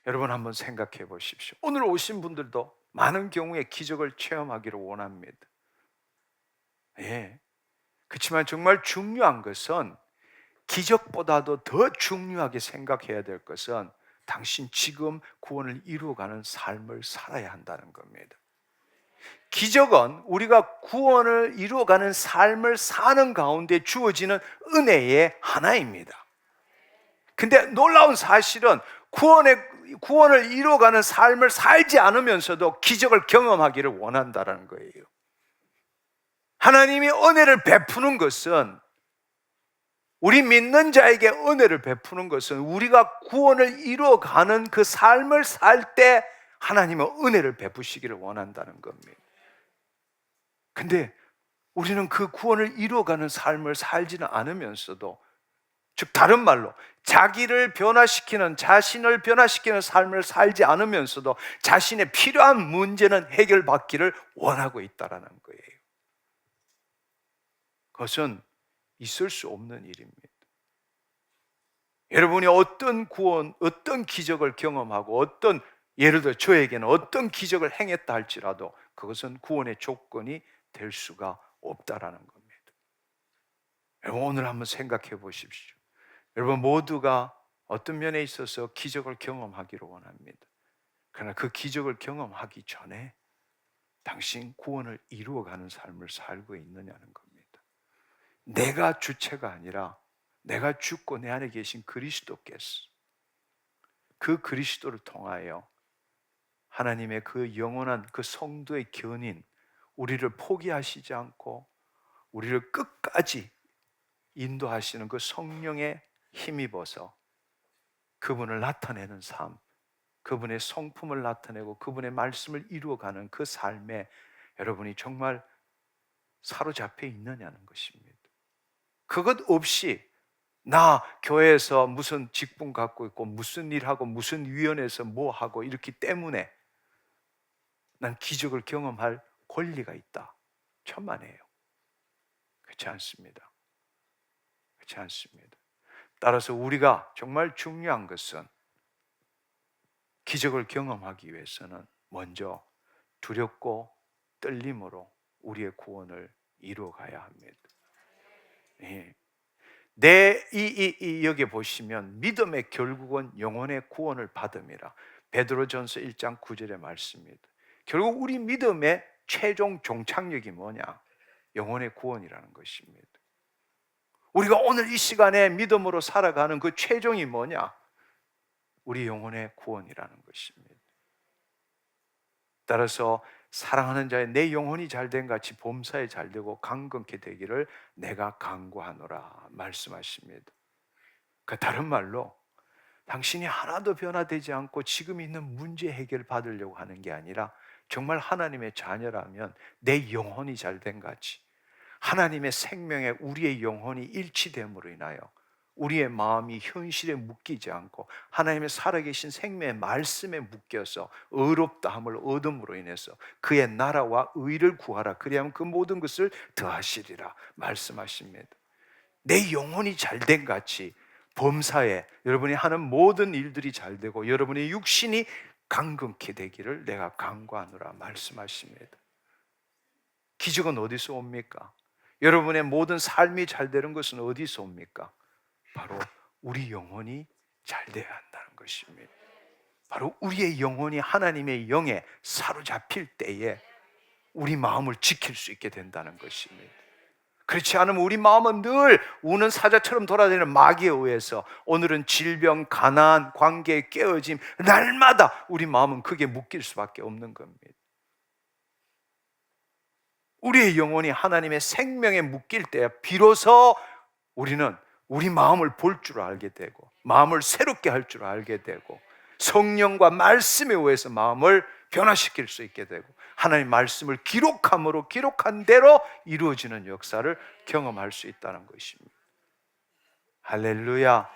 여러분 한번 생각해 보십시오. 오늘 오신 분들도 많은 경우에 기적을 체험하기를 원합니다. 예. 그렇지만 정말 중요한 것은, 기적보다도 더 중요하게 생각해야 될 것은 당신 지금 구원을 이루어가는 삶을 살아야 한다는 겁니다. 기적은 우리가 구원을 이루어가는 삶을 사는 가운데 주어지는 은혜의 하나입니다. 근데 놀라운 사실은 구원을 이루어가는 삶을 살지 않으면서도 기적을 경험하기를 원한다는 거예요. 하나님이 은혜를 베푸는 것은, 우리 믿는 자에게 은혜를 베푸는 것은 우리가 구원을 이루어가는 그 삶을 살 때 하나님은 은혜를 베푸시기를 원한다는 겁니다. 근데 우리는 그 구원을 이루어가는 삶을 살지는 않으면서도, 즉 다른 말로 자신을 변화시키는 삶을 살지 않으면서도 자신의 필요한 문제는 해결받기를 원하고 있다는 거예요. 그것은 있을 수 없는 일입니다. 여러분이 어떤 기적을 경험하고 예를 들어 저에게는 어떤 기적을 행했다 할지라도 그것은 구원의 조건이 될 수가 없다라는 겁니다. 여러분 오늘 한번 생각해 보십시오. 여러분 모두가 어떤 면에 있어서 기적을 경험하기를 원합니다. 그러나 그 기적을 경험하기 전에 당신 구원을 이루어가는 삶을 살고 있느냐는 겁니다. 내가 주체가 아니라 내가 죽고 내 안에 계신 그리스도께서, 그 그리스도를 통하여 하나님의 그 영원한 그 성도의 견인, 우리를 포기하시지 않고 우리를 끝까지 인도하시는 그 성령에 힘입어서 그분을 나타내는 삶, 그분의 성품을 나타내고 그분의 말씀을 이루어가는 그 삶에 여러분이 정말 사로잡혀 있느냐는 것입니다. 그것 없이 나 교회에서 무슨 직분 갖고 있고 무슨 일하고 무슨 위원회에서 뭐 하고 이렇기 때문에 난 기적을 경험할 권리가 있다, 천만에요. 그렇지 않습니다. 그렇지 않습니다. 따라서 우리가 정말 중요한 것은, 기적을 경험하기 위해서는 먼저 두렵고 떨림으로 우리의 구원을 이루어가야 합니다. 예. 여기 보시면 믿음의 결국은 영혼의 구원을 받음이라, 베드로전서 1장 9절의 말씀입니다. 결국 우리 믿음의 최종 종착역이 뭐냐? 영혼의 구원이라는 것입니다. 우리가 오늘 이 시간에 믿음으로 살아가는 그 최종이 뭐냐? 우리 영혼의 구원이라는 것입니다. 따라서 사랑하는 자의 내 영혼이 잘된 같이 범사에 잘되고 강건케 되기를 내가 간구하노라 말씀하십니다. 그 다른 말로 당신이 하나도 변화되지 않고 지금 있는 문제 해결 받으려고 하는 게 아니라, 정말 하나님의 자녀라면 내 영혼이 잘된 같이 하나님의 생명에 우리의 영혼이 일치됨으로 인하여 우리의 마음이 현실에 묶이지 않고 하나님의 살아계신 생명의 말씀에 묶여서 의롭다함을 얻음으로 인해서 그의 나라와 의를 구하라, 그리하면 그 모든 것을 더하시리라 말씀하십니다. 내 영혼이 잘된 같이 범사에 여러분이 하는 모든 일들이 잘되고 여러분의 육신이 강건케 되기를 내가 간구하노라 말씀하십니다. 기적은 어디서 옵니까? 여러분의 모든 삶이 잘 되는 것은 어디서 옵니까? 바로 우리 영혼이 잘 되어야 한다는 것입니다. 바로 우리의 영혼이 하나님의 영에 사로잡힐 때에 우리 마음을 지킬 수 있게 된다는 것입니다. 그렇지 않으면 우리 마음은 늘 우는 사자처럼 돌아다니는 마귀에 의해서 오늘은 질병, 가난, 관계의 깨어짐, 날마다 우리 마음은 그게 묶일 수밖에 없는 겁니다. 우리의 영혼이 하나님의 생명에 묶일 때 비로소 우리는 우리 마음을 볼 줄 알게 되고 마음을 새롭게 할 줄 알게 되고 성령과 말씀에 의해서 마음을 변화시킬 수 있게 되고 하나님의 말씀을 기록함으로 기록한 대로 이루어지는 역사를 경험할 수 있다는 것입니다. 할렐루야.